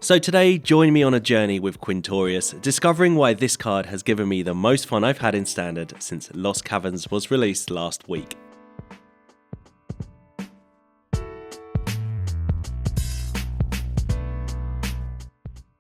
So today, join me on a journey with Quintorius, discovering why this card has given me the most fun I've had in Standard since Lost Caverns was released last week.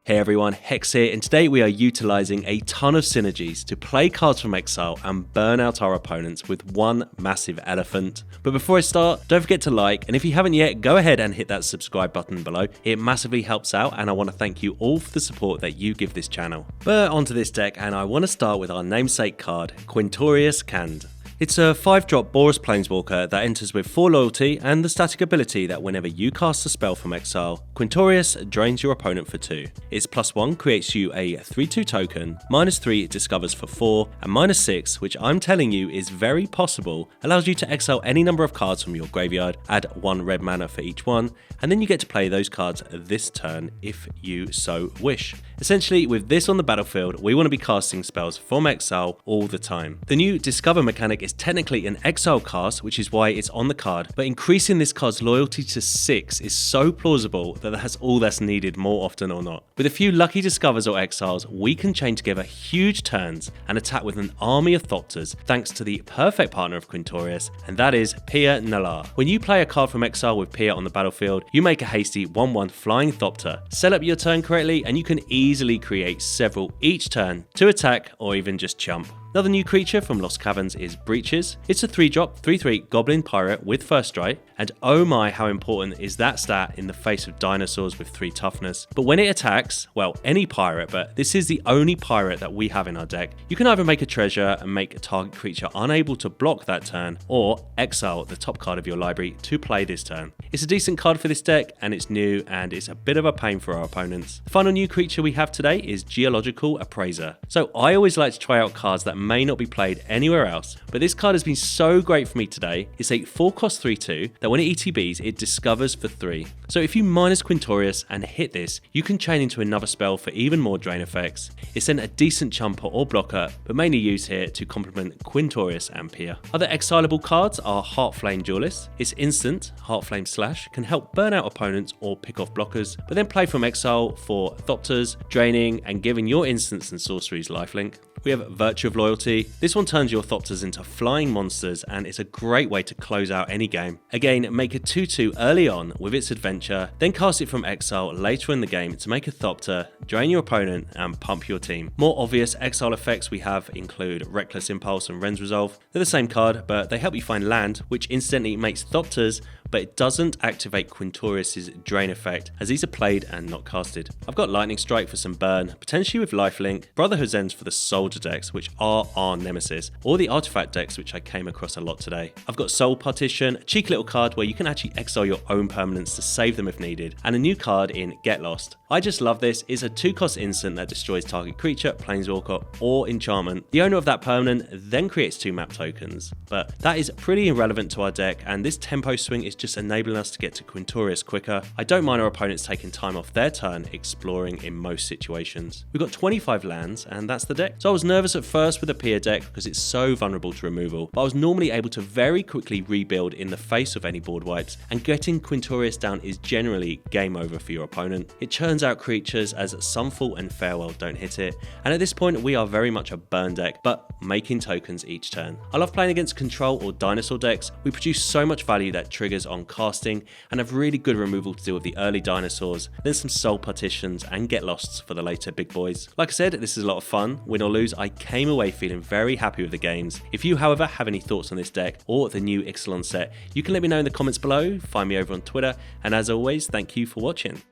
Hey everyone, Hex here, and today we are utilising a ton of synergies to play cards from Exile and burn out our opponents with one massive elephant. But before I start, don't forget to like, and if you haven't yet, go ahead and hit that subscribe button below. It massively helps out, and I want to thank you all for the support that you give this channel. But onto this deck, and I want to start with our namesake card, Quintorius Kand. It's a 5-drop Boros Planeswalker that enters with 4 loyalty and the static ability that whenever you cast a spell from exile, Quintorius drains your opponent for 2. Its +1 creates you a 3/2 token, -3 it discovers for 4, and -6, which I'm telling you is very possible, allows you to exile any number of cards from your graveyard, add 1 red mana for each one, and then you get to play those cards this turn if you so wish. Essentially, with this on the battlefield, we want to be casting spells from exile all the time. The new Discover mechanic is technically an exile cast, which is why it's on the card, but increasing this card's loyalty to 6 is so plausible that that's all that's needed more often or not. With a few lucky discovers or exiles, we can chain together huge turns and attack with an army of thopters thanks to the perfect partner of Quintorius, and that is Pia Nalaar. When you play a card from exile with Pia on the battlefield, you make a hasty 1/1 flying thopter, set up your turn correctly, and you can easily create several each turn to attack or even just chump. Another new creature from Lost Caverns is Breaches. It's a 3-drop, 3/3 Goblin Pirate with First Strike, and oh my how important is that stat in the face of Dinosaurs with 3 toughness. But when it attacks, well, any pirate, but this is the only pirate that we have in our deck, you can either make a treasure and make a target creature unable to block that turn, or exile the top card of your library to play this turn. It's a decent card for this deck, and it's new, and it's a bit of a pain for our opponents. The final new creature we have today is Geological Appraiser. So I always like to try out cards that may not be played anywhere else, but this card has been so great for me today. It's a 4-cost 3/2 that when it ETBs, it discovers for 3. So if you minus Quintorius and hit this, you can chain into another spell for even more drain effects. It's then a decent chumper or blocker, but mainly used here to complement Quintorius and Pia. Other exilable cards are Heartflame Duelist. It's instant, Heartflame Slash, can help burn out opponents or pick off blockers, but then play from exile for thopters, draining, and giving your instants and sorceries lifelink. We have Virtue of Loyalty. This one turns your thopters into flying monsters, and it's a great way to close out any game. Again, make a 2/2 early on with its adventure, then cast it from exile later in the game to make a thopter, drain your opponent, and pump your team. More obvious exile effects we have include Reckless Impulse and Ren's Resolve. They're the same card, but they help you find land, which instantly makes thopters, but it doesn't activate Quintorius' drain effect, as these are played and not casted. I've got Lightning Strike for some burn, potentially with lifelink, Brotherhood ends for the Soldier decks, which are our nemesis, or the Artifact decks, which I came across a lot today. I've got Soul Partition, a cheeky little card where you can actually exile your own permanents to save them if needed, and a new card in Get Lost. I just love this. It's a 2-cost instant that destroys target creature, planeswalker, or enchantment. The owner of that permanent then creates 2 map tokens, but that is pretty irrelevant to our deck, and this tempo swing is just enabling us to get to Quintorius quicker. I don't mind our opponents taking time off their turn exploring in most situations. We've got 25 lands, and that's the deck. So I was nervous at first with the Pia deck because it's so vulnerable to removal, but I was normally able to very quickly rebuild in the face of any board wipes, and getting Quintorius down is generally game over for your opponent. It churns out creatures as Sunfall and Farewell don't hit it, and at this point we are very much a burn deck, but making tokens each turn. I love playing against control or dinosaur decks. We produce so much value that triggers on casting, and have really good removal to deal with the early dinosaurs, then some Soul Partitions and Get Losts for the later big boys. Like I said, this is a lot of fun. Win or lose, I came away feeling very happy with the games. If you, however, have any thoughts on this deck or the new Ixalan set, you can let me know in the comments below, find me over on Twitter, and as always, thank you for watching.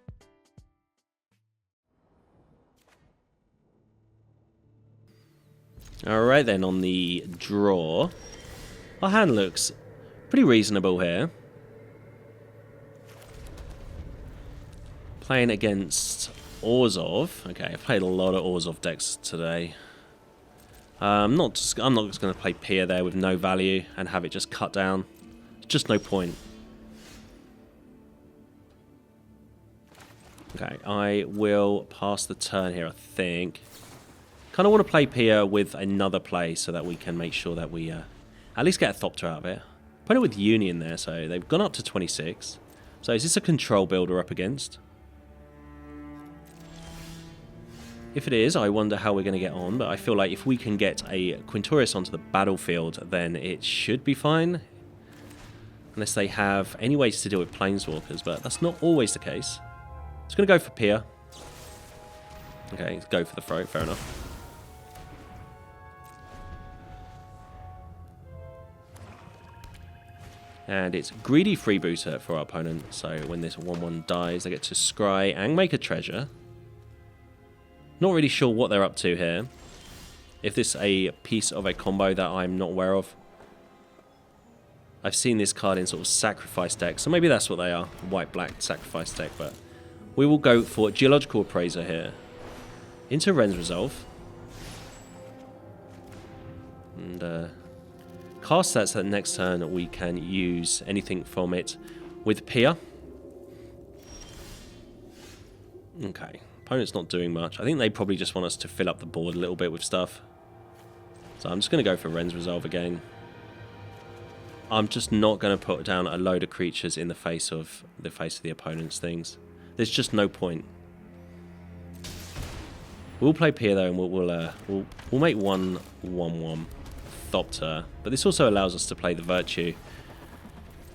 Alright then, on the draw, our hand looks pretty reasonable here. Playing against Orzhov. Okay, I've played a lot of Orzhov decks today. I'm not just going to play Pia there with no value and have it just cut down. Just no point. Okay, I will pass the turn here, I think. Kind of want to play Pia with another play so that we can make sure that we at least get a thopter out of it. Put it with Union there, so they've gone up to 26. So is this a control builder up against? If it is, I wonder how we're going to get on, but I feel like if we can get a Quintorius onto the battlefield, then it should be fine. Unless they have any ways to deal with Planeswalkers, but that's not always the case. It's going to go for Pier. Okay, go for the throat, fair enough. And it's Greedy Freebooter for our opponent, so when this 1/1 dies, they get to scry and make a treasure. Not really sure what they're up to here. If this is a piece of a combo that I'm not aware of. I've seen this card in sort of sacrifice decks, so maybe that's what they are. White-black sacrifice deck, but we will go for Geological Appraiser here. Into Ren's Resolve. And cast that so that next turn we can use anything from it with Pier. Okay, opponent's not doing much. I think they probably just want us to fill up the board a little bit with stuff. So I'm just going to go for Ren's Resolve again. I'm just not going to put down a load of creatures in the face of the opponent's things. There's just no point. We'll play Pier though, and we'll make 1/1/1 thopter, but this also allows us to play the Virtue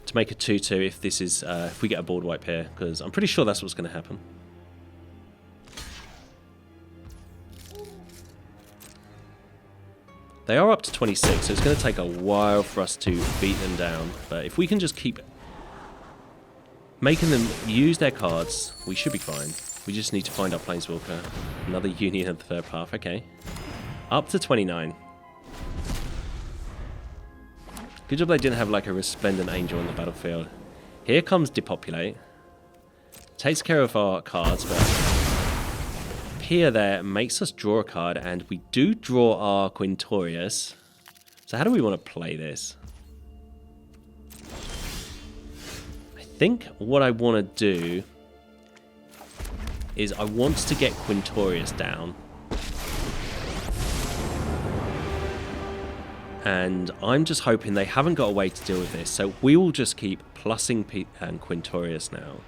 to make a 2/2 if this is if we get a board wipe here, because I'm pretty sure that's what's going to happen. They are up to 26, so it's going to take a while for us to beat them down, but if we can just keep making them use their cards, we should be fine. We just need to find our Planeswalker. Another Union of the Third Path, okay. Up to 29. Good job they didn't have like a Resplendent Angel on the battlefield. Here comes Depopulate. Takes care of our cards, but Pier there makes us draw a card, and we do draw our Quintorius. So how do we want to play this? I think what I want to do is I want to get Quintorius down. And I'm just hoping they haven't got a way to deal with this, so we will just keep plussing Quintorius now.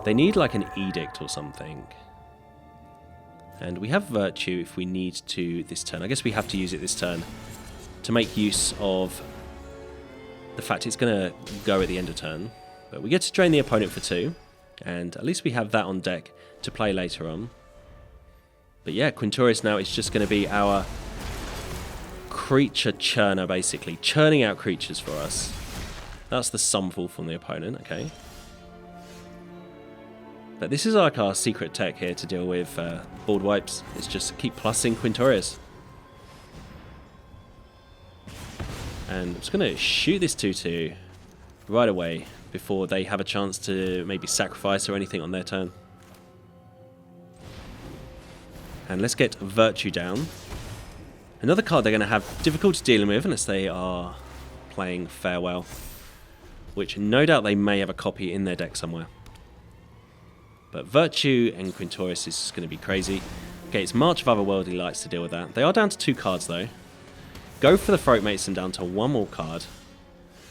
They need like an Edict or something. And we have Virtue if we need to this turn. I guess we have to use it this turn to make use of the fact it's going to go at the end of turn. But we get to drain the opponent for 2. And at least we have that on deck to play later on. But yeah, Quintorius now is just going to be our creature churner, basically. Churning out creatures for us. That's the Sunfall from the opponent, okay. But this is like our secret tech here to deal with board wipes. It's just keep plussing Quintorius. And I'm just going to shoot this 2/2 right away before they have a chance to maybe sacrifice or anything on their turn. And let's get Virtue down. Another card they're going to have difficulty dealing with unless they are playing Farewell, which no doubt they may have a copy in their deck somewhere. But Virtue and Quintorius is just going to be crazy. Okay, it's March of Otherworldly Lights to deal with that. They are down to 2 cards though. Go for the Throat Mason down to 1 more card.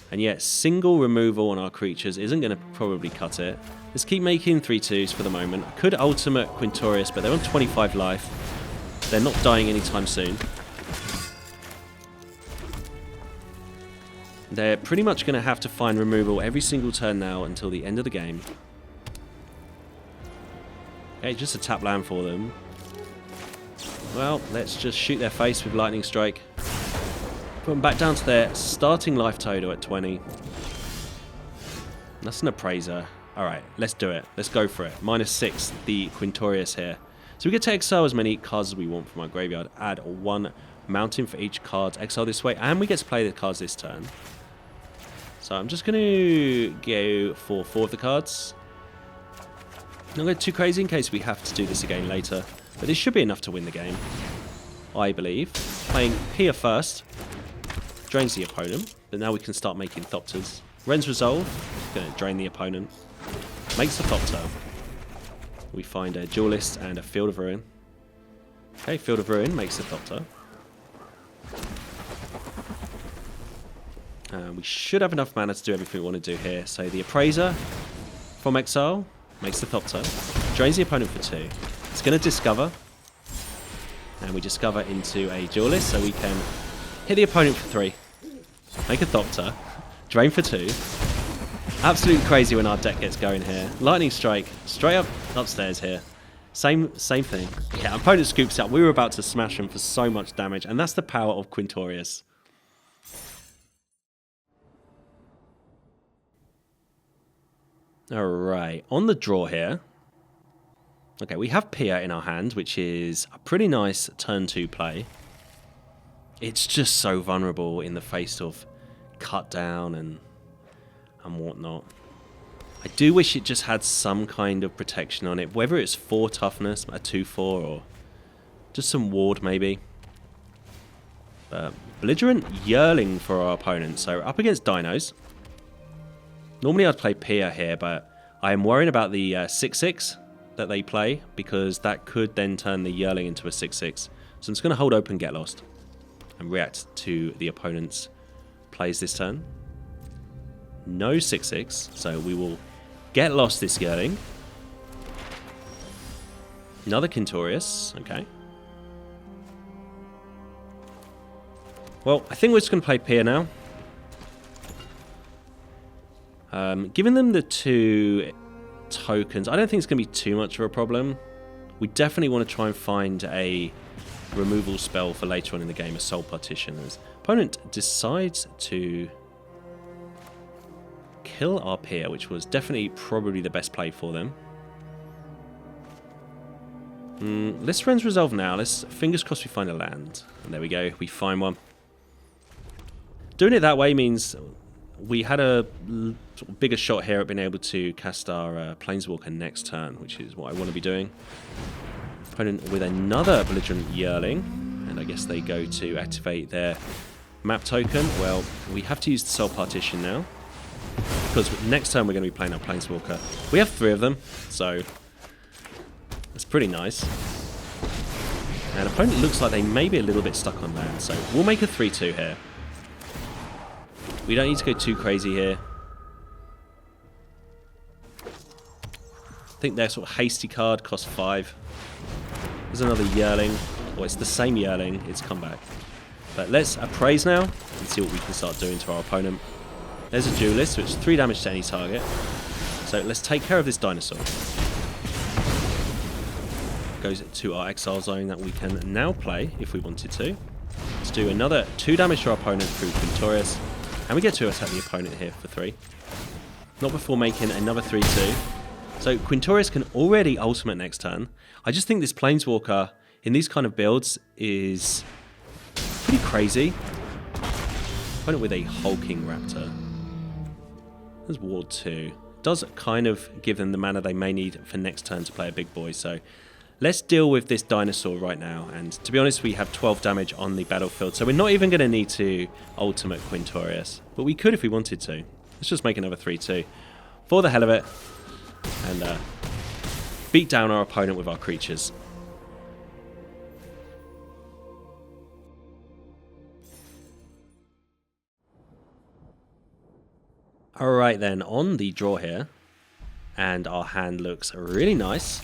And yet, single removal on our creatures isn't going to probably cut it. Let's keep making 3/2s for the moment. I could ultimate Quintorius, but they're on 25 life. They're not dying anytime soon. They're pretty much going to have to find removal every single turn now until the end of the game. Okay, just a tap land for them. Well, let's just shoot their face with Lightning Strike. Put them back down to their starting life total at 20. That's an Appraiser. Alright, let's do it. Let's go for it. -6, the Quintorius here. So we get to exile as many cards as we want from our graveyard. Add 1 mountain for each card. Exile this way. And we get to play the cards this turn. So I'm just going to go for 4 of the cards. Not going too crazy in case we have to do this again later. But this should be enough to win the game, I believe. Playing Pier first. Drains the opponent. But now we can start making thopters. Ren's Resolve. Going to drain the opponent. Makes the thopter. We find a Duelist and a Field of Ruin. Okay, Field of Ruin makes the thopter. We should have enough mana to do everything we want to do here. So the Appraiser from exile makes the thopter. Drains the opponent for 2. It's going to discover. And we discover into a Duelist, so we can hit the opponent for 3. Make a Thopter. Drain for 2. Absolutely crazy when our deck gets going here. Lightning Strike, straight up upstairs here. Same thing. Yeah, opponent scoops up. We were about to smash him for so much damage, and that's the power of Quintorius. Alright, on the draw here. Okay, we have Pia in our hand, which is a pretty nice turn 2 play. It's just so vulnerable in the face of cut down and whatnot. I do wish it just had some kind of protection on it, whether it's 4 toughness, a 2-4, or just some ward maybe. But belligerent Yearling for our opponent, so up against Dinos. Normally I'd play Pia here, but I am worried about the 6-6 that they play, because that could then turn the Yearling into a 6-6. So I'm just going to hold open, get lost, and react to the opponent's plays this turn. No 6-6, so we will get lost this Yearling. Another Quintorius, okay. Well, I think we're just going to play Pia now. Giving them the 2 tokens, I don't think it's going to be too much of a problem. We definitely want to try and find a removal spell for later on in the game, a Soul Partition. As opponent decides to kill our Pia, which was definitely probably the best play for them. Let's Ren's Resolve now. Let's fingers crossed we find a land. And there we go, we find one. Doing it that way means we had a sort of bigger shot here at being able to cast our Planeswalker next turn, which is what I want to be doing. Opponent with another belligerent Yearling, and I guess they go to activate their map token. Well, we have to use the Soul Partition now, because next turn we're going to be playing our Planeswalker. We have 3 of them, so that's pretty nice. And opponent looks like they may be a little bit stuck on land, so we'll make a 3-2 here. We don't need to go too crazy here. I think their sort of hasty card costs 5. There's another Yearling. Well, it's the same Yearling. It's come back. But let's appraise now and see what we can start doing to our opponent. There's a Duelist, which is 3 damage to any target. So let's take care of this Dinosaur. Goes to our Exile Zone that we can now play if we wanted to. Let's do another 2 damage to our opponent through Quintorius. And we get to attack the opponent here for 3. Not before making another 3-2. So Quintorius can already ultimate next turn. I just think this Planeswalker in these kind of builds is pretty crazy. Opponent with a hulking Raptor. There's Ward 2. Does kind of give them the mana they may need for next turn to play a big boy. So let's deal with this Dinosaur right now. And to be honest, we have 12 damage on the battlefield. So we're not even going to need to ultimate Quintorius. But we could if we wanted to. Let's just make another 3-2 for the hell of it. And beat down our opponent with our creatures. Alright then, on the draw here. And our hand looks really nice,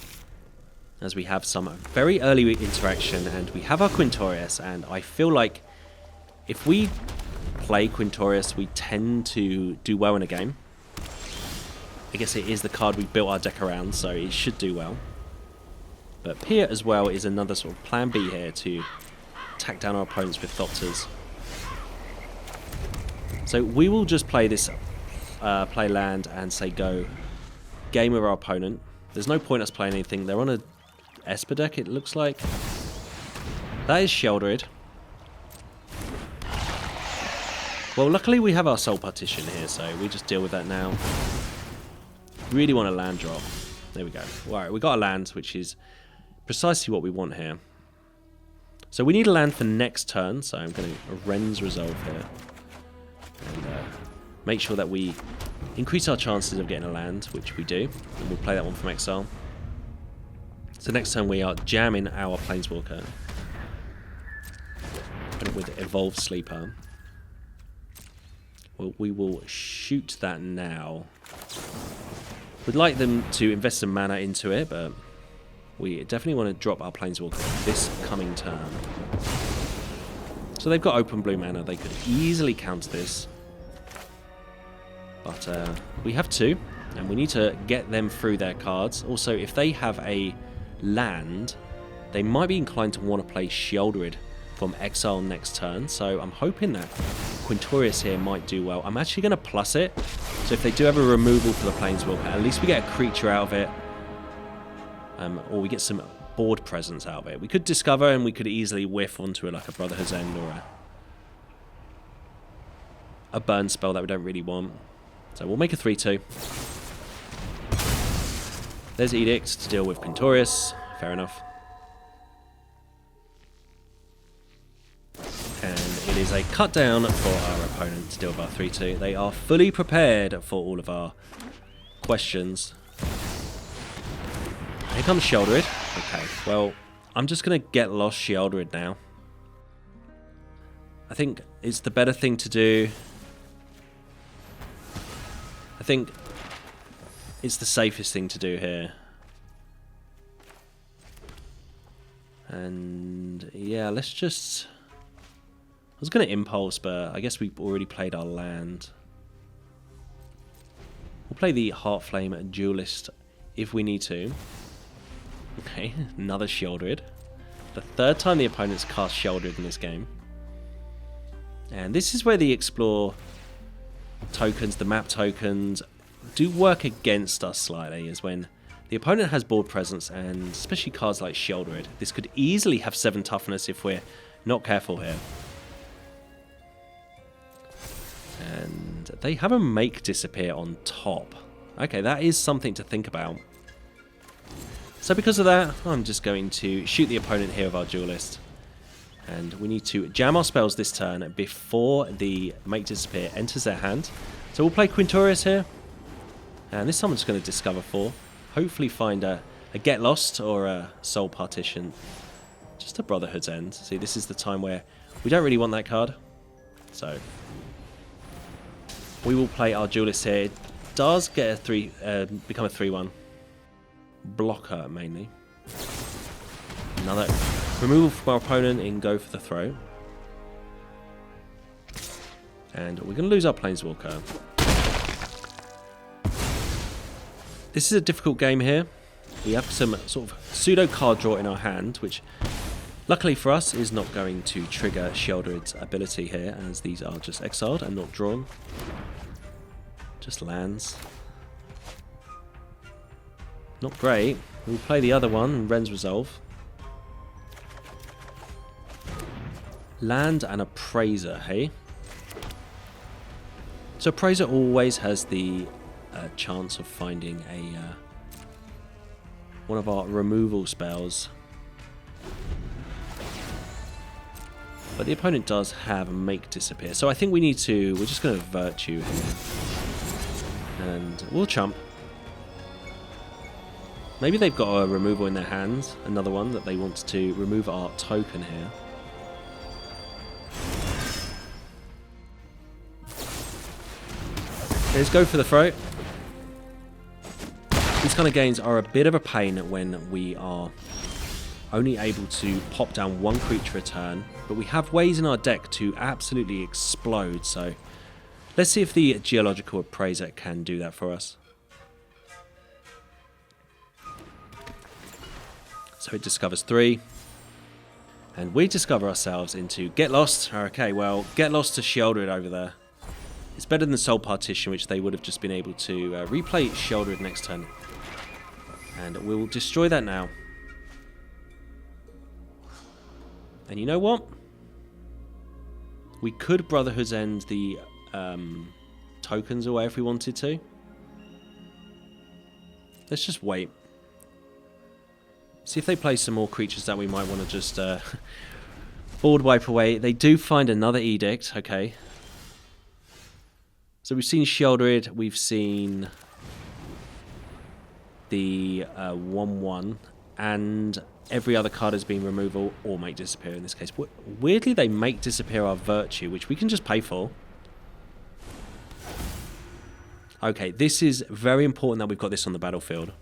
as we have some very early interaction, and we have our Quintorius, and I feel like if we play Quintorius, we tend to do well in a game. I guess it is the card we built our deck around, so it should do well. But Pia as well is another sort of plan B here to attack down our opponents with Thopters. So we will just play this, play land and say go game with our opponent. There's no point us playing anything. They're on a Esper deck, it looks like. That is Sheldred. Well, luckily we have our Soul Partition here, so we just deal with that now. Really want a land drop. There we go. Alright, we got a land, which is precisely what we want here. So we need a land for next turn, so I'm going to Ren's Resolve here. And make sure that we increase our chances of getting a land, which we do. And we'll play that one from Exile. So next turn we are jamming our Planeswalker. Put it with Evolved Sleeper. Well, we will shoot that now. We'd like them to invest some mana into it, but we definitely want to drop our Planeswalker this coming turn. So they've got open blue mana. They could easily counter this. But we have 2, and we need to get them through their cards. Also, if they have a land, they might be inclined to want to play Sheoldred from Exile next turn. So I'm hoping that Quintorius here might do well. I'm actually going to plus it. So if they do have a removal for the Planeswalker, at least we get a creature out of it. Or we get some board presence out of it. We could discover, and we could easily whiff onto like a Brotherhood's End or a burn spell that we don't really want. So we'll make a 3-2. There's Edict to deal with Quintorius. Fair enough. And it is a cut down for our opponent to deal with our 3-2. They are fully prepared for all of our questions. Here comes Sheoldred. Okay, well, I'm just going to get lost Sheoldred now. I think it's the better thing to do. I think it's the safest thing to do here. And yeah, let's just... I was going to Impulse, but I guess we've already played our land. We'll play the Heartflame Duelist if we need to. Okay, another Sheoldred. The 3rd time the opponent's cast Sheoldred in this game. And this is where the Explore tokens, the map tokens, do work against us slightly, is when the opponent has board presence, and especially cards like Sheoldred. This could easily have 7 toughness if we're not careful here. And they have a Make Disappear on top. Okay, that is something to think about. So because of that, I'm just going to shoot the opponent here with our Duelist. And we need to jam our spells this turn before the Make Disappear enters their hand. So we'll play Quintorius here. And this time I'm just going to discover 4. Hopefully find a Get Lost or a Soul Partition. Just a Brotherhood's End. See, this is the time where we don't really want that card. So we will play our Duelist here. It does get a become a 3-1. Blocker mainly. Another removal from our opponent in Go for the Throw. And we're going to lose our Planeswalker. This is a difficult game here. We have some sort of pseudo card draw in our hand, which luckily for us is not going to trigger Sheoldred's ability here, as these are just exiled and not drawn. Just lands. Not great. We'll play the other one, Ren's Resolve. Land and Appraiser, hey? So Appraiser always has the chance of finding a one of our removal spells. But the opponent does have Make Disappear. So I think we need to... We're just going to Virtue here. And we'll chump. Maybe they've got a removal in their hands, another one that they want to remove our token here. Let's go for the throw. These kind of games are a bit of a pain when we are only able to pop down 1 creature a turn, but we have ways in our deck to absolutely explode, so let's see if the Geological Appraiser can do that for us. So it discovers 3. And we discover ourselves into Get Lost. Okay, well, Get Lost to Sheoldred over there. It's better than Soul Partition, which they would have just been able to replay Sheoldred next turn. And we'll destroy that now. And you know what? We could Brotherhood's End the tokens away if we wanted to. Let's just wait. See if they play some more creatures that we might want to just board wipe away. They do find another Edict, okay. So we've seen Sheoldred, we've seen the 1-1, and every other card has been removal or Make Disappear in this case. Weirdly, they Make Disappear our Virtue, which we can just pay for. Okay, this is very important that we've got this on the battlefield.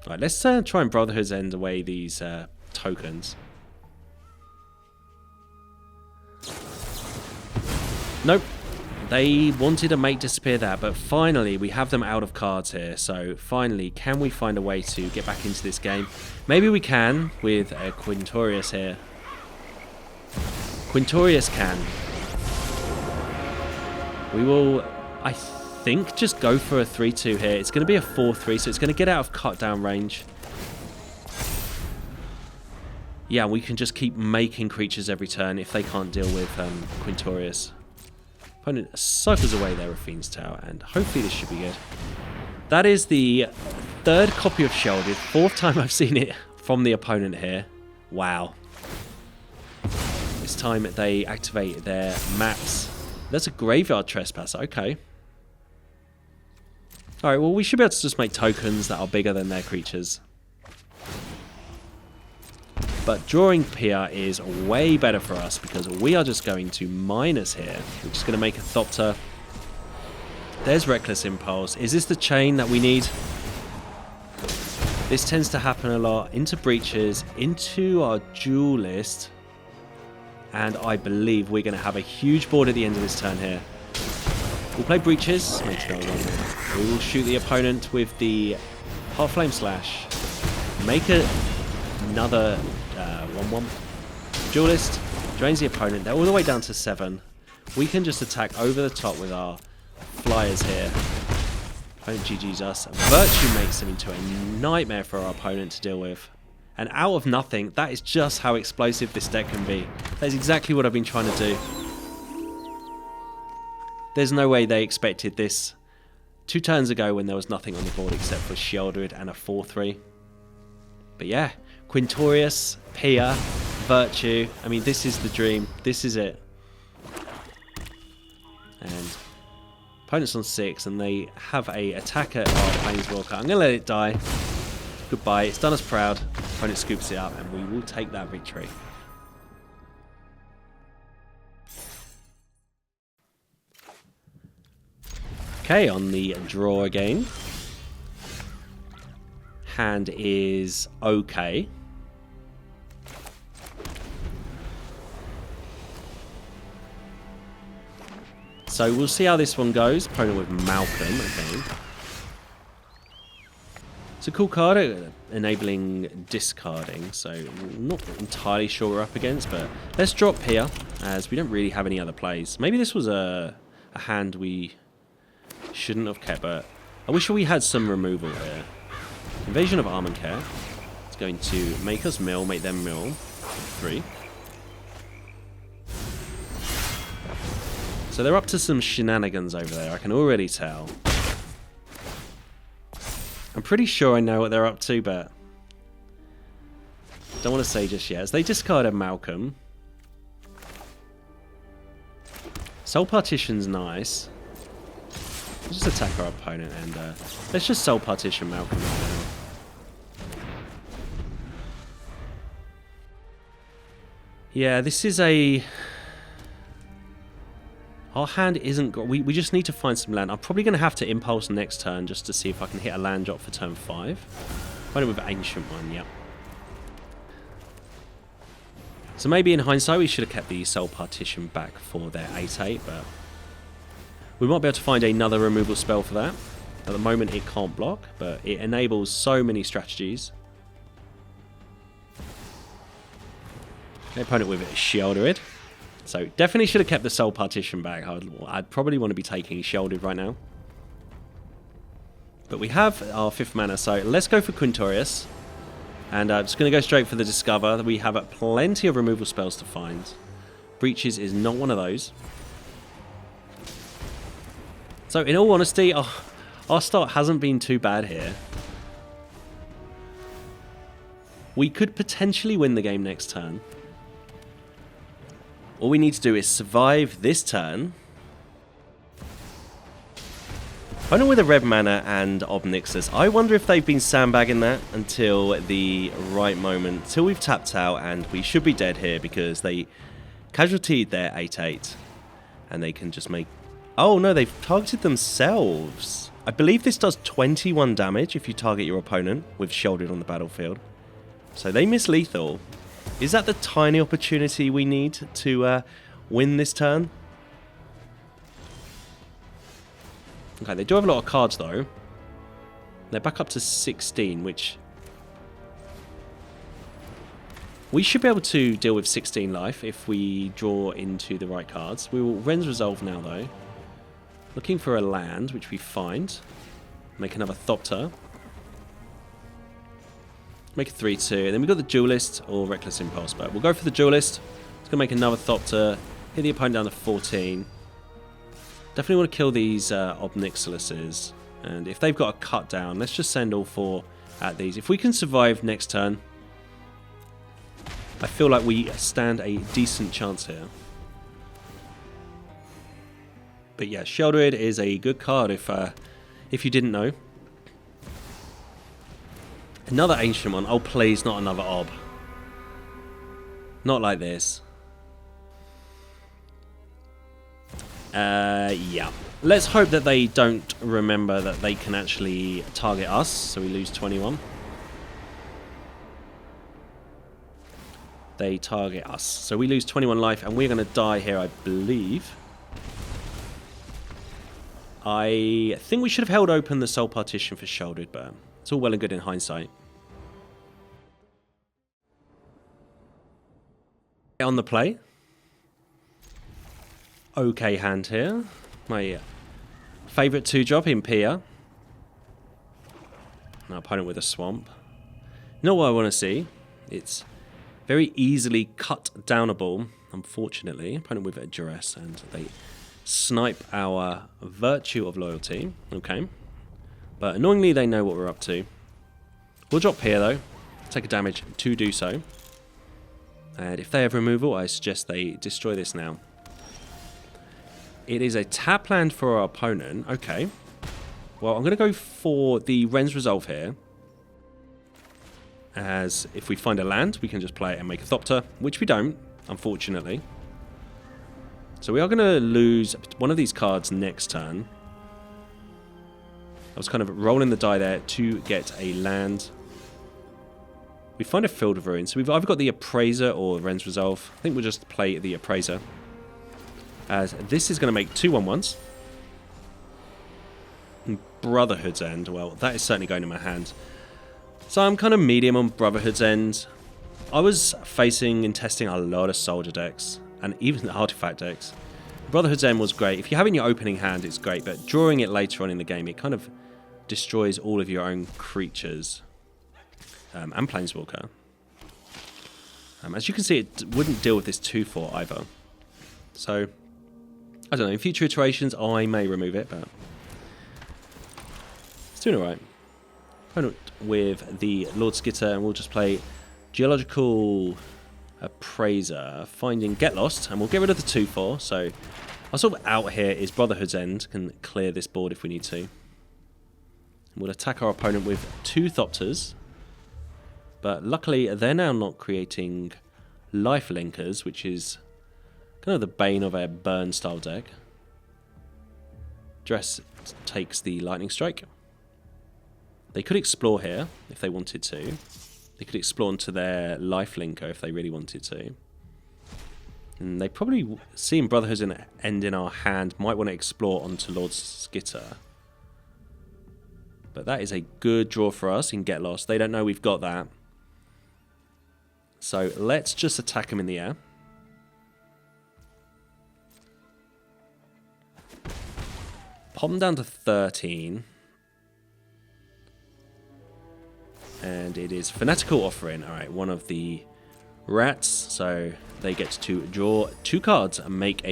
Alright, let's try and Brotherhood end away these tokens. Nope. They wanted to make disappear that, but finally we have them out of cards here. So finally, can we find a way to get back into this game? Maybe we can with Quintorius here. Quintorius Kand. We will, I think, just go for a 3-2 here. It's going to be a 4-3, so it's going to get out of cut down range. Yeah, we can just keep making creatures every turn if they can't deal with Quintorius. Opponent cycles away their Fiend's Tower, and hopefully this should be good. That is the third copy of Shelded, fourth time I've seen it from the opponent here. Wow. This time they activate their maps. That's a Graveyard Trespasser, okay. Alright, well we should be able to just make tokens that are bigger than their creatures. But drawing Pia is way better for us because we are just going to minus here. We're just going to make a Thopter. There's Reckless Impulse. Is this the chain that we need? This tends to happen a lot. Into Breaches, into our Duelist. And I believe we're going to have a huge board at the end of this turn here. We'll play Breaches. We will shoot the opponent with the Heartflame Slash. Make another 1-1. Duelist drains the opponent. They're all the way down to 7. We can just attack over the top with our flyers here. Opponent GG's us. Virtue makes them into a nightmare for our opponent to deal with. And out of nothing, that is just how explosive this deck can be. That is exactly what I've been trying to do. There's no way they expected this 2 turns ago when there was nothing on the board except for Sheldred and a 4-3. But yeah, Quintorius, Pia, Virtue. I mean, this is the dream. This is it. And opponent's on 6, and they have a attacker at our Planeswalker. I'm going to let it die. Goodbye. It's done us proud. Opponent scoops it up, and we will take that victory. Okay, on the draw again. Hand is okay. So we'll see how this one goes. Opponent with Malcolm, okay. It's a cool card, enabling discarding, so I'm not entirely sure what we're up against, but let's drop here, as we don't really have any other plays. Maybe this was a hand we shouldn't have kept, but I wish we had some removal here. Invasion of Armancare. It's going to make us mill, make them mill. 3. So they're up to some shenanigans over there, I can already tell. I'm pretty sure I know what they're up to, but don't want to say just yet. As they discarded Malcolm. Soul Partition's nice. Let's just attack our opponent and let's just Soul Partition Malcolm right now. Yeah, this is a... Our hand isn't... We just need to find some land. I'm probably going to have to Impulse next turn just to see if I can hit a land drop for turn 5. Went with Ancient one, yep. So maybe in hindsight we should have kept the Soul Partition back for their 8-8, but... We might be able to find another removal spell for that. At the moment it can't block, but it enables so many strategies. The opponent with it is Sheldred. So definitely should have kept the Soul Partition back. I'd probably want to be taking Sheldred right now. But we have our 5th mana, so let's go for Quintorius. And I'm just going to go straight for the Discover. We have plenty of removal spells to find. Breaches is not one of those. So in all honesty, our start hasn't been too bad here. We could potentially win the game next turn. All we need to do is survive this turn. Opponent with a red mana and Ob Nixus. I wonder if they've been sandbagging that until the right moment. Till we've tapped out, and we should be dead here because they casualtied their 8-8. And they can just make... Oh no, they've targeted themselves. I believe this does 21 damage if you target your opponent with Sheldred on the battlefield. So they miss lethal. Is that the tiny opportunity we need to win this turn? Okay, they do have a lot of cards though. They're back up to 16, which... we should be able to deal with 16 life if we draw into the right cards. We will Ren's Resolve now though. Looking for a land, which we find. Make another Thopter. Make a 3-2. Then we've got the Duelist or Reckless Impulse, but we'll go for the Duelist. It's going to make another Thopter. Hit the opponent down to 14. Definitely want to kill these Ob Nixiluses. And if they've got a cut down, let's just send all 4 at these. If we can survive next turn, I feel like we stand a decent chance here. But yeah, Sheldred is a good card if you didn't know. Another ancient one. Oh please, not another Ob. Not like this. Yeah. Let's hope that they don't remember that they can actually target us, so we lose 21. They target us. So we lose 21 life, and we're going to die here, I believe. I think we should have held open the Soul Partition for Sheldred, but it's all well and good in hindsight. On the play. Okay hand here. My favourite 2-drop in Pia. Our opponent with a Swamp. Not what I want to see. It's very easily cut downable, unfortunately. Opponent with a Duress, and they snipe our Virtue of Loyalty. Okay. But annoyingly, they know what we're up to. We'll drop here, though. Take a damage to do so. And if they have removal, I suggest they destroy this now. It is a tap land for our opponent. Okay. Well, I'm going to go for the Ren's Resolve here. As if we find a land, we can just play it and make a Thopter, which we don't, unfortunately. So we are going to lose one of these cards next turn. I was kind of rolling the die there to get a land. We find a Field of Ruin. So we've either got the Appraiser or Ren's Resolve. I think we'll just play the Appraiser. As this is going to make 2 1/1s. Brotherhood's End. Well, that is certainly going in my hand. So I'm kind of medium on Brotherhood's End. I was facing and testing a lot of soldier decks. And even the artifact decks. Brotherhood's End was great. If you have it in your opening hand, it's great. But drawing it later on in the game, it kind of destroys all of your own creatures. And Planeswalker. As you can see, it wouldn't deal with this 2/4 either. So, I don't know. In future iterations, I may remove it, but it's doing alright. Opponent with the Lord Skitter, and we'll just play Geological Appraiser, finding Get Lost, and we'll get rid of the 2/4. So, our sort of out here is Brotherhood's End, can clear this board if we need to. We'll attack our opponent with 2 Thopters. But luckily, they're now not creating life linkers, which is kind of the bane of a burn style deck. Dress takes the Lightning Strike. They could explore here if they wanted to. They could explore into their life linker if they really wanted to. And they probably, seeing Brotherhood's End in our hand, might want to explore onto Lord Skitter. But that is a good draw for us in Get Lost. They don't know we've got that. So let's just attack him in the air. Pop him down to 13. And it is Fanatical Offering. Alright, one of the rats. So they get to draw 2 cards and make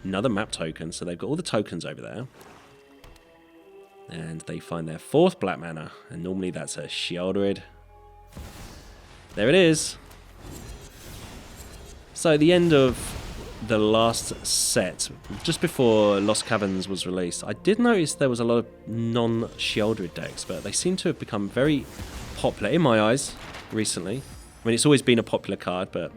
another map token. So they've got all the tokens over there. And they find their 4th black mana. And normally that's a Sheldred. There it is. So the end of the last set, just before Lost Caverns was released, I did notice there was a lot of non-Sheldred decks, but they seem to have become very popular in my eyes recently. I mean, it's always been a popular card, but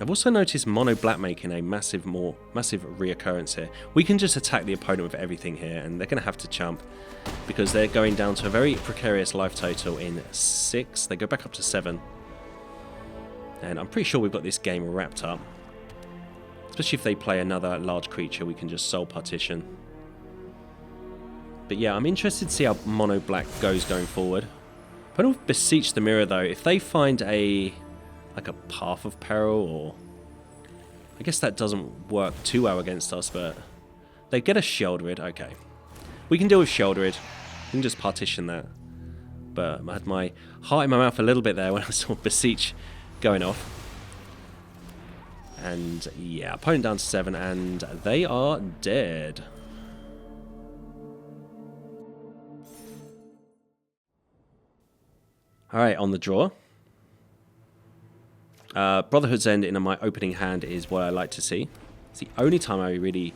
I've also noticed mono black making a massive reoccurrence here. We can just attack the opponent with everything here, and they're going to have to chump because they're going down to a very precarious life total in 6. They go back up to 7. And I'm pretty sure we've got this game wrapped up. Especially if they play another large creature, we can just soul partition. But yeah, I'm interested to see how mono black goes going forward. I don't beseech the mirror though. If they find a path of peril, or I guess that doesn't work too well against us, but they get a Sheoldred. Okay, we can deal with Sheoldred. We can just partition that. But I had my heart in my mouth a little bit there when I saw beseech going off. And yeah, opponent down to 7, and they are dead. Alright, on the draw. Brotherhood's End in my opening hand is what I like to see. It's the only time I really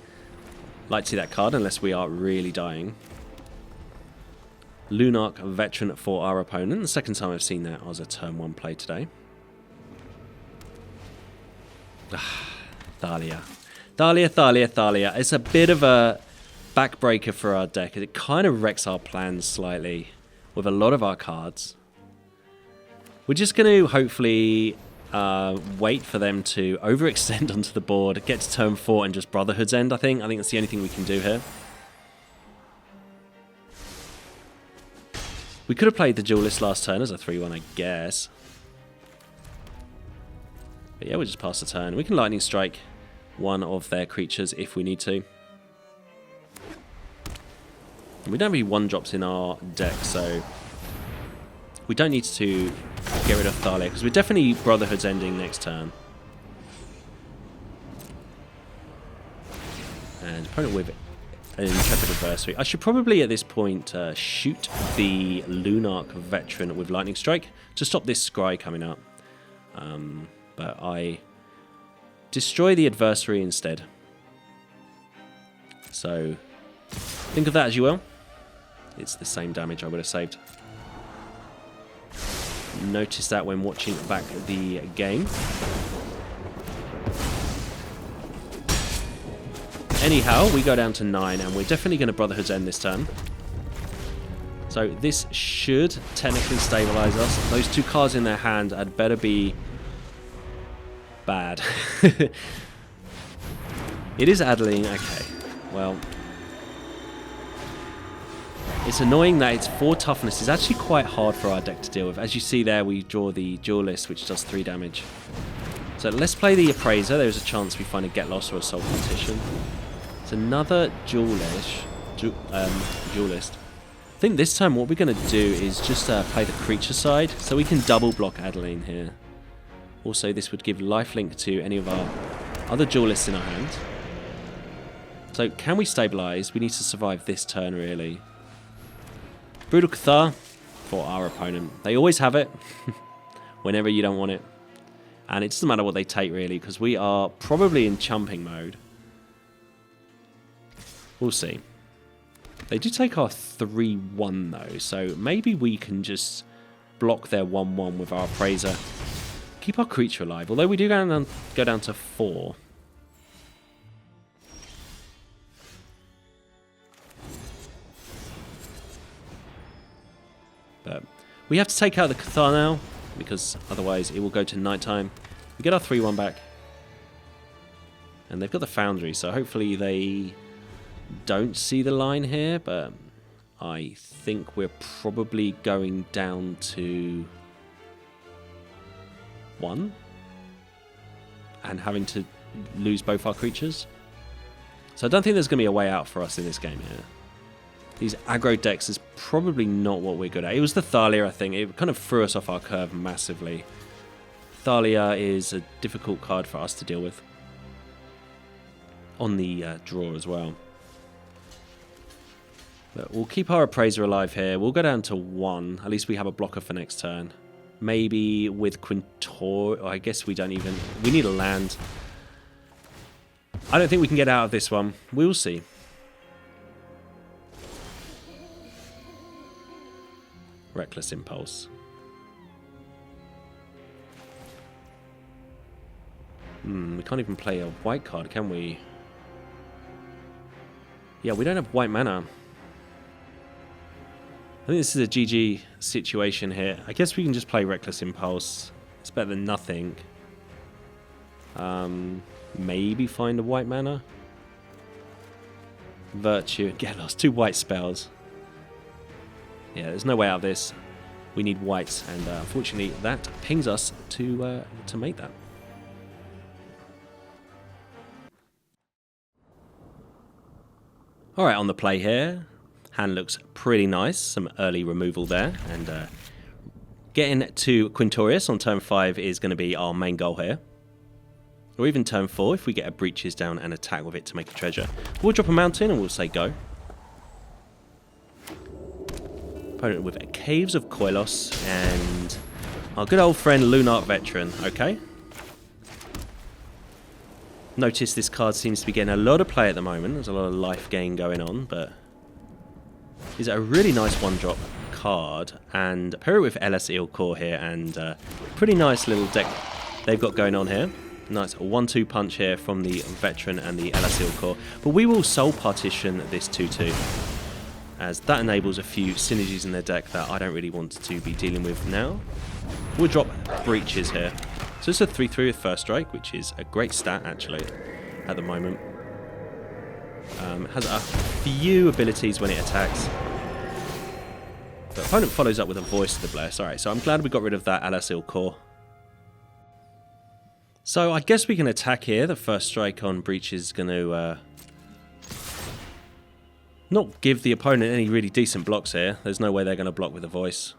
like to see that card, unless we are really dying. Lunarch Veteran for our opponent. The second time I've seen that was a turn 1 play today. Thalia. Thalia. It's a bit of a backbreaker for our deck. It kind of wrecks our plans slightly with a lot of our cards. We're just going to hopefully wait for them to overextend onto the board, get to turn 4 and just Brotherhood's End, I think. I think that's the only thing we can do here. We could have played the Duelist last turn as a 3-1, I guess. But yeah, we'll just pass the turn. We can Lightning Strike one of their creatures if we need to. And we don't have any 1-drops in our deck, so we don't need to get rid of Thalia, because we're definitely Brotherhood's Ending next turn. And opponent with an Intrepid Adversary. I should probably at this point shoot the Lunarch Veteran with Lightning Strike to stop this Scry coming up. But I destroy the adversary instead. So think of that as you will. It's the same damage I would have saved. Notice that when watching back the game. Anyhow, we go down to 9, and we're definitely going to Brotherhood's End this turn. So this should technically stabilize us. Those 2 cards in their hand had better be bad. It is Adeline. Okay, well, it's annoying that it's 4 toughness. It's actually quite hard for our deck to deal with. As you see there, we draw the Duelist, which does 3 damage. So let's play the Appraiser. There's a chance we find a Get Lost or a Soul Partition. It's another Duelist. I think this time what we're going to do is just play the creature side, so we can double block Adeline here. Also, this would give lifelink to any of our other Duelists in our hand. So can we stabilize? We need to survive this turn, really. Brutal Cathar for our opponent. They always have it whenever you don't want it. And it doesn't matter what they take, really, because we are probably in chumping mode. We'll see. They do take our 3-1, though, so maybe we can just block their 1-1 with our Appraiser. Keep our creature alive, although we do go down to 4. But we have to take out the Cathar now, because otherwise it will go to nighttime. We get our 3-1 back. And they've got the Foundry, so hopefully they don't see the line here, but I think we're probably going down to 1 and having to lose both our creatures. So I don't think there's going to be a way out for us in this game here. These aggro decks is probably not what we're good at. It was the Thalia, I think. It kind of threw us off our curve massively. Thalia is a difficult card for us to deal with. On the draw as well. But we'll keep our Appraiser alive here. We'll go down to 1. At least we have a blocker for next turn. Maybe with Quintorius. I guess we don't even... We need a land. I don't think we can get out of this one. We'll see. Reckless Impulse. We can't even play a white card, can we? Yeah, we don't have white mana. I think this is a GG situation here. I guess we can just play Reckless Impulse. It's better than nothing. Maybe find a white mana. Virtue. Get lost. 2 white spells. Yeah, there's no way out of this. We need whites, and unfortunately that pings us to make that. Alright, on the play here. Hand looks pretty nice. Some early removal there. And getting to Quintorius on turn 5 is going to be our main goal here. Or even turn 4 if we get a Breaches down and attack with it to make a treasure. We'll drop a mountain and we'll say go. Opponent with Caves of Koilos and our good old friend Lunark Veteran. Okay. Notice this card seems to be getting a lot of play at the moment. There's a lot of life gain going on, but is a really nice 1-drop card. And pair it with LS Eel Core here, and pretty nice little deck they've got going on here. Nice 1-2 punch here from the Veteran and the LS Eel Core. But we will soul partition this 2-2, as that enables a few synergies in their deck that I don't really want to be dealing with now. We'll drop Breaches here. So it's a 3-3 with first strike, which is a great stat actually at the moment. Has a few abilities when it attacks. The opponent follows up with a Voice of the Bless. Alright, so I'm glad we got rid of that LS Eel Core. So I guess we can attack here. The first strike on Breach is going to not give the opponent any really decent blocks here. There's no way they're going to block with a Voice.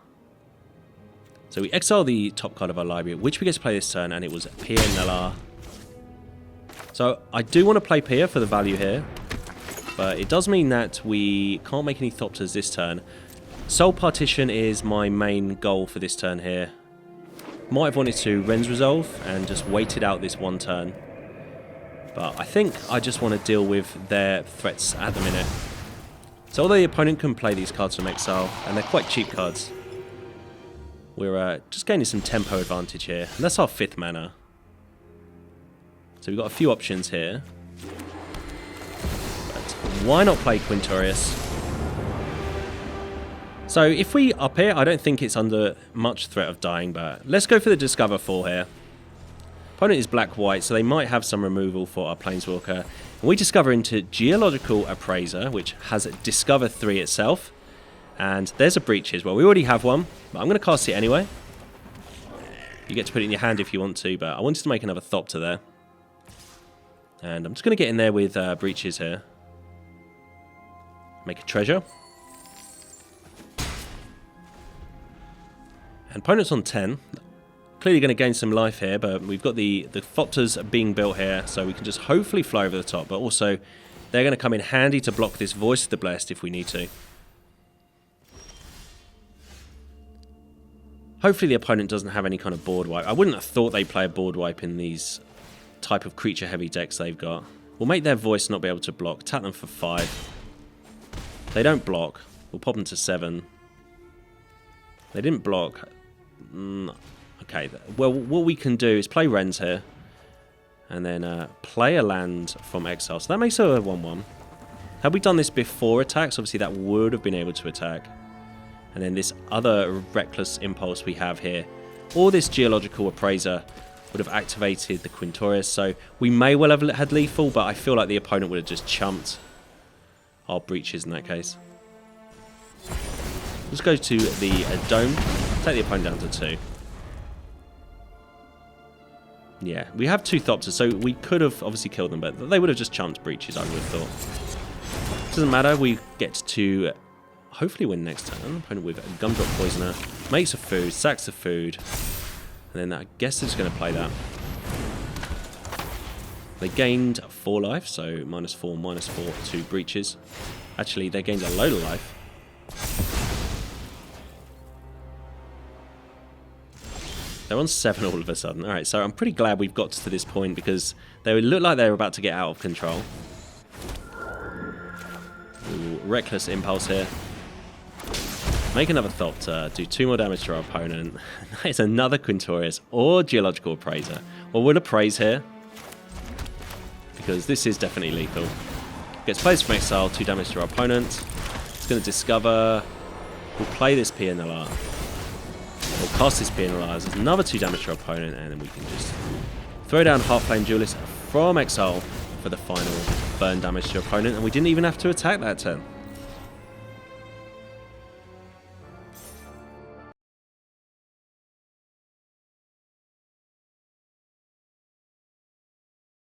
So we exile the top card of our library, which we get to play this turn, and it was Pia Nellar. So I do want to play Pia for the value here, but it does mean that we can't make any Thopters this turn. Soul Partition is my main goal for this turn here. Might have wanted to Ren's Resolve and just waited out this one turn, but I think I just want to deal with their threats at the minute. So although the opponent can play these cards from exile, and they're quite cheap cards, we're just gaining some tempo advantage here. And that's our 5th mana. So we've got a few options here. But why not play Quintorius? So if we up here, I don't think it's under much threat of dying, but let's go for the Discover 4 here. Opponent is black-white, so they might have some removal for our Planeswalker. And we discover into Geological Appraiser, which has Discover 3 itself. And there's a Breaches. Well, we already have one, but I'm going to cast it anyway. You get to put it in your hand if you want to, but I wanted to make another Thopter there. And I'm just going to get in there with Breaches here. Make a treasure. And opponent's on 10. Clearly going to gain some life here, but we've got the Thopters being built here, so we can just hopefully fly over the top. But also, they're going to come in handy to block this Voice of the Blessed if we need to. Hopefully the opponent doesn't have any kind of board wipe. I wouldn't have thought they'd play a board wipe in these type of creature-heavy decks they've got. We'll make their Voice not be able to block. Tap them for 5. They don't block. We'll pop them to 7. They didn't block. Okay, well, what we can do is play Ren's here. And then play a land from exile. So that makes it a 1-1. Had we done this before attacks, obviously that would have been able to attack. And then this other Reckless Impulse we have here, or this Geological Appraiser, would have activated the Quintorius. So we may well have had lethal, but I feel like the opponent would have just chumped our Breaches in that case. Let's go to the Dome, take the opponent down to 2. Yeah, we have 2 Thopters, so we could have obviously killed them, but they would have just chumped Breaches, I would have thought. Doesn't matter, we get to hopefully win next turn. Opponent with a Gumdrop Poisoner, makes a food, sacks the food, and then I guess they're just going to play that. They gained 4 life, so -4 to Breaches. Actually, they gained a load of life. They're on 7 all of a sudden. Alright, so I'm pretty glad we've got to this point because they would look like they were about to get out of control. Ooh, Reckless Impulse here. Make another Thopter, do 2 more damage to our opponent. That is another Quintorius or Geological Appraiser. Well, we'll appraise here. because this is definitely lethal. Gets placed from exile, 2 damage to our opponent. It's going to discover. We'll play this PNLR. We'll cast this PNLR as another 2 damage to our opponent, and then we can just throw down Heartflame Duelist from exile for the final burn damage to your opponent, and we didn't even have to attack that turn.